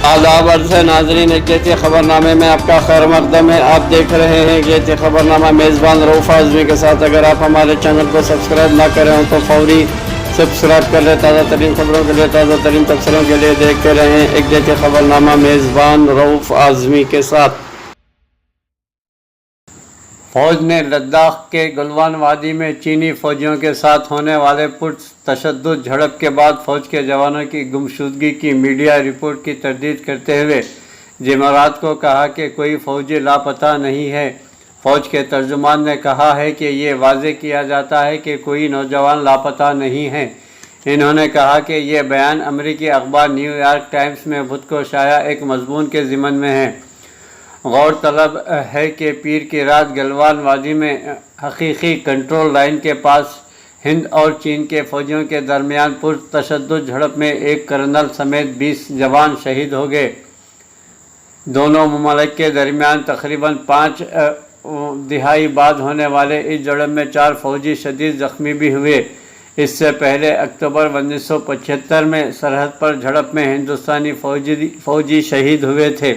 आदाब अर्ज़ है नाज़रीन, एक जैसे ख़बरनामे में आपका खैर मक़दम है। आप देख रहे हैं एक जैसे ख़बरनामा मेज़बान रऊफ़ आज़मी के साथ। अगर आप हमारे चैनल को सब्सक्राइब ना करें हो तो फौरी सब्सक्राइब कर ले। ताज़ा तरीन खबरों के लिए, ताज़ा तरीन तबसरों के लिए देखते रहें एक जैसे ख़बरनामा मेज़बान रऊफ़ आज़मी के साथ। फ़ौज ने लद्दाख के गलवान वादी में चीनी फ़ौजियों के साथ होने वाले पुरतशद्दुद झड़प के बाद फ़ौज के जवानों की गुमशुदगी की मीडिया रिपोर्ट की तरदीद करते हुए जमेरात को कहा कि कोई फ़ौजी लापता नहीं है। फ़ौज के तर्जुमान ने कहा है कि ये वाज़ेह किया जाता है कि कोई नौजवान लापता नहीं है। इन्होंने कहा कि यह बयान अमरीकी अखबार न्यूयॉर्क टाइम्स में खुद को शाया एक मज़मून के ज़िमन में है। गौरतलब है कि पीर की रात गलवान वादी में हकीकी कंट्रोल लाइन के पास हिंद और चीन के फ़ौजियों के दरमियान पुरतशद्दुद झड़प में एक कर्नल समेत 20 जवान शहीद हो गए। दोनों ममालिक के दरमियान तकरीबन 5 दिहाई बाद होने वाले इस झड़प में 4 फ़ौजी शदीद ज़ख्मी भी हुए। इससे पहले अक्टूबर 1975 में सरहद पर झड़प में हिंदुस्तानी फ़ौजी शहीद हुए थे।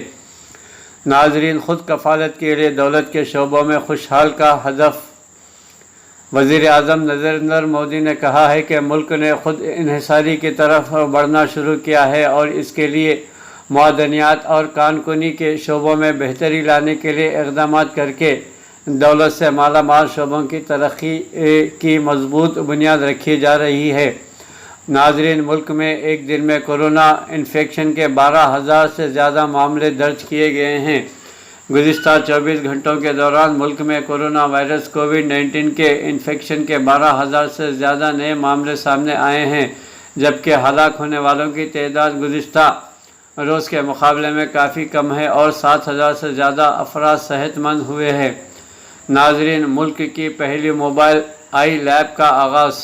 नाजरीन, ख़ुद कफ़ालत के लिए दौलत के शोबों में खुशहाल का हदफ। वज़ीर आज़म नरेंद्र मोदी ने कहा है कि मुल्क ने ख़ुद इन्हिसारी की तरफ बढ़ना शुरू किया है और इसके लिए मादनियात और कानूनी के शोबों में बेहतरी लाने के लिए इक़दाम करके दौलत से माला माल शोबों की तरक्की की मजबूत बुनियाद रखी जा रही है। नाजरीन, मुल्क में एक दिन में कोरोना इन्फेक्शन के 12,000 से ज़्यादा मामले दर्ज किए गए हैं। गुज़िश्ता 24 घंटों के दौरान मुल्क में कोरोना वायरस कोविड-19 के इन्फेक्शन के 12,000 से ज़्यादा नए मामले सामने आए हैं, जबकि हलाक होने वालों की तादाद गुज़िश्ता रोज़ के मुकाबले में काफ़ी कम है और 7,000 से ज़्यादा अफराद सेहतमंद हुए हैं। नाजरीन, मुल्क की पहली मोबाइल आई लैब का आगाज़।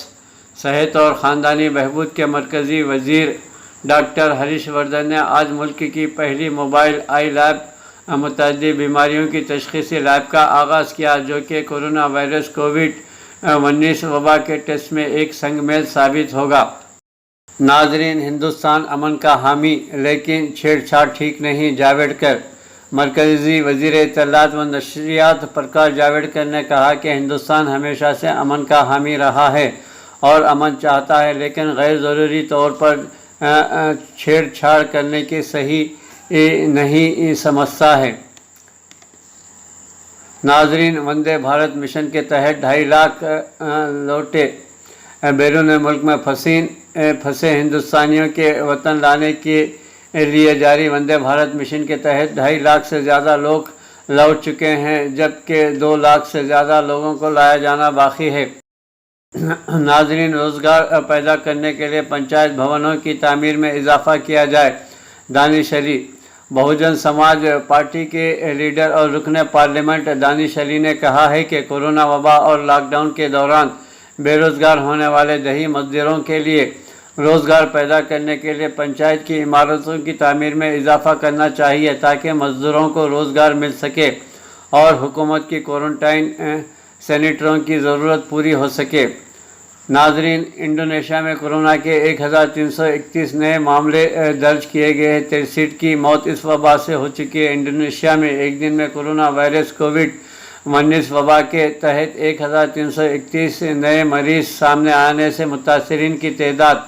सेहत और ख़ानदानी बहबूद के मरकज़ी वज़ीर डॉक्टर हर्षवर्धन ने आज मुल्क की पहली मोबाइल आई लैब मुतअद्दिद बीमारियों की तशख़ीसी लैब का आगाज़ किया, जो कि कोरोना वायरस कोविड-19 वबा के टेस्ट में एक संगमेल साबित होगा। नाजरीन, हिंदुस्तान अमन का हामी लेकिन छेड़छाड़ ठीक नहीं। जावड़ेकर। मरकज़ी वज़ीर इत्तलात व नशरियात प्रकाश जावड़ेकर ने कहा कि हिंदुस्तान हमेशा से अमन का हामी रहा है और अमन चाहता है, लेकिन गैर ज़रूरी तौर पर छेड़छाड़ करने की सही नहीं समझता है। नाजरीन, वंदे भारत मिशन के तहत 2.5 लाख लौटे बैरून मुल्क में फंसे हिंदुस्तानियों के वतन लाने के लिए जारी वंदे भारत मिशन के तहत 2.5 लाख से ज़्यादा लोग लौट चुके हैं, जबकि 2 लाख से ज़्यादा लोगों को लाया जाना बाकी है। नाजरीन, रोज़गार पैदा करने के लिए पंचायत भवनों की तामीर में इजाफ़ा किया जाए। दानिश अली। बहुजन समाज पार्टी के लीडर और रुकन पार्लियामेंट दानिश अली ने कहा है कि कोरोना वबा और लॉकडाउन के दौरान बेरोज़गार होने वाले दही मज़दूरों के लिए रोज़गार पैदा करने के लिए पंचायत की इमारतों की तामीर में इजाफ़ा करना चाहिए, ताकि मज़दूरों को रोज़गार मिल सके और हुकूमत की क्वारंटाइन सेनेटरों की ज़रूरत पूरी हो सके। नाजरीन, इंडोनेशिया में कोरोना के 1331 नए मामले दर्ज किए गए हैं। 63 की मौत इस वबा से हो चुकी है। इंडोनेशिया में एक दिन में कोरोना वायरस कोविड-19 वबा के तहत 1331 नए मरीज़ सामने आने से मुतासरीन की तादाद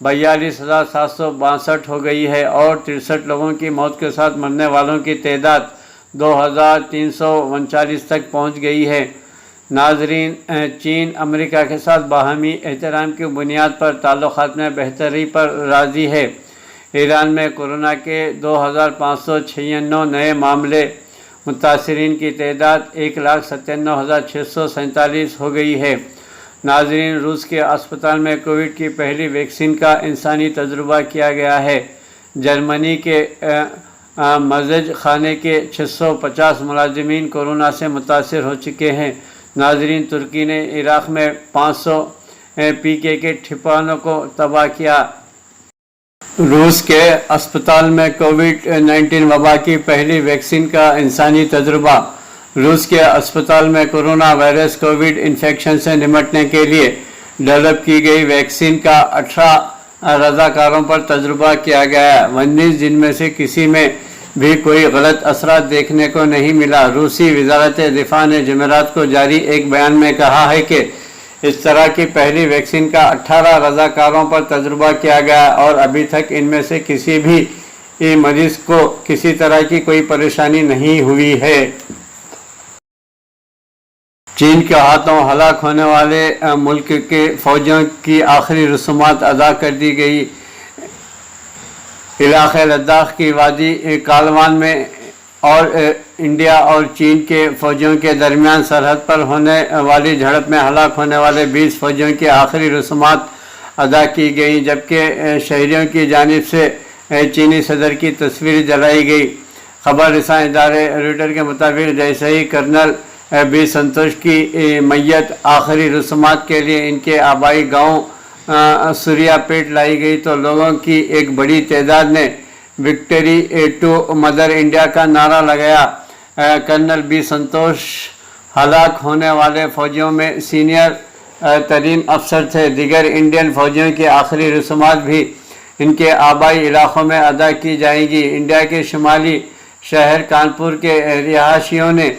42,762 हो गई है और 63 लोगों की मौत के साथ मरने वालों की तादाद 2,339 तक पहुँच गई है। नाजरीन, चीन अमेरिका के साथ बाहमी एहतराम की बुनियाद पर ताल्लुक़ात में बेहतरी पर राज़ी है। ईरान में कोरोना के 2,596 नए मामले, मुतासरीन की तादाद 1,97,647 हो गई है। नाजरीन, रूस के अस्पताल में कोविड की पहली वैक्सीन का इंसानी तजुर्बा किया गया है। जर्मनी के मज़ज खाने के 650 मुलाजिमीन कोरोना से मुतासर हो चुके हैं। नाजरीन, तुर्की ने इराक़ में 500 पीके के ठिकानों को तबाह किया। रूस के अस्पताल में कोविड-19 वबा की पहली वैक्सीन का इंसानी तजुर्बा। रूस के अस्पताल में कोरोना वायरस कोविड इन्फेक्शन से निपटने के लिए डेवलप की गई वैक्सीन का 18 रजाकारों पर तजुर्बा किया गया, 19 जिनमें से किसी में भी कोई गलत असरात देखने को नहीं मिला। रूसी वजारत दिफा ने जुमेरात को जारी एक बयान में कहा है कि इस तरह की पहली वैक्सीन का 18 रजाकारों पर तजुर्बा किया गया और अभी तक इनमें से किसी भी मरीज को किसी तरह की कोई परेशानी नहीं हुई है। चीन के हाथों हलाक होने वाले मुल्क के फौजियों की आखिरी रसूमात अदा कर दी गई। इलाक़े लद्दाख की वादी कालवान में और इंडिया और चीन के फौजियों के दरमियान सरहद पर होने वाली झड़प में हलाक होने वाले 20 फौजियों की आखिरी रसूमात अदा की गई, जबकि शहरियों की जानिब से चीनी सदर की तस्वीर जलाई गई। खबर रसां इदारे रॉयटर्स के मुताबिक जैसे ही कर्नल बी संतोष की मैयत आखिरी रसूमात के लिए इनके आबाई गांव सूर्यापेट लाई गई तो लोगों की एक बड़ी तादाद ने विक्ट्री टू मदर इंडिया का नारा लगाया। कर्नल बी संतोष हलाक होने वाले फौजियों में सीनियर तरीन अफसर थे। दिगर इंडियन फौजियों की आखिरी रसूमात भी इनके आबाई इलाक़ों में अदा की जाएंगी। इंडिया के शुमाली शहर कानपुर के रिहायशियों ने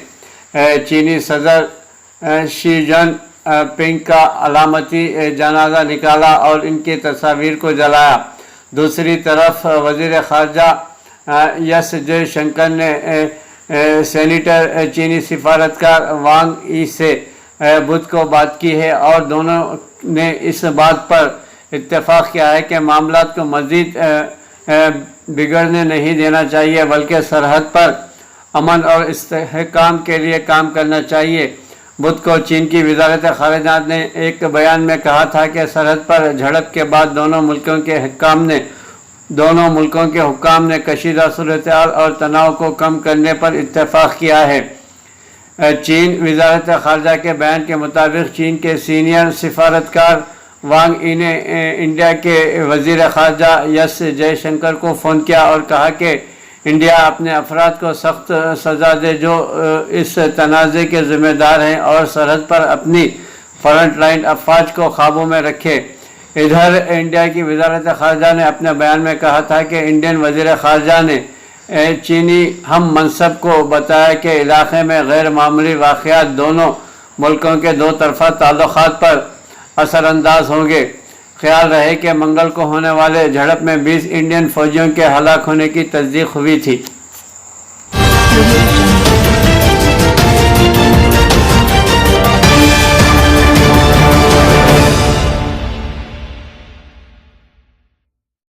चीनी सदर शी जिनपिंग का अलामती जनाजा निकाला और इनकी तस्वीर को जलाया। दूसरी तरफ वज़ीर ख़ारजा एस जयशंकर ने सेनेटर चीनी सिफारतकार वांग ई से बुध को बात की है और दोनों ने इस बात पर इत्तेफाक किया है कि मामलात को मज़ीद बिगड़ने नहीं देना चाहिए बल्कि सरहद पर अमन और इस्तेहकाम के लिए काम करना चाहिए। बुध को चीन की वज़ारत ख़ारिजा ने एक बयान में कहा था कि सरहद पर झड़प के बाद दोनों मुल्कों के हुक्काम ने कशीदा सूरत-ए-हाल और तनाव को कम करने पर इत्तेफाक किया है। चीन वज़ारत ख़ारिजा के बयान के मुताबिक चीन के सीनियर सिफारतकार वांग ई ने इंडिया के वज़ीर ख़ारजा एस जयशंकर को फ़ोन किया और कहा कि इंडिया अपने अफराद को सख्त सज़ा दे जो इस तनाज़े के ज़िम्मेदार हैं और सरहद पर अपनी फ्रंट लाइन अफवाज को काबू में रखे। इधर इंडिया की वज़ारत ख़ारजा ने अपने बयान में कहा था कि इंडियन वज़ीर ख़ारजा ने चीनी हम मनसब को बताया कि इलाक़े में गैर मामूली वाक़यात दोनों मुल्कों के दो तरफ़ा ताल्लुक़ात पर असरअंदाज होंगे। ख्याल रहे कि मंगल को होने वाले झड़प में 20 इंडियन फौजियों के हलाक होने की तस्दीक हुई थी।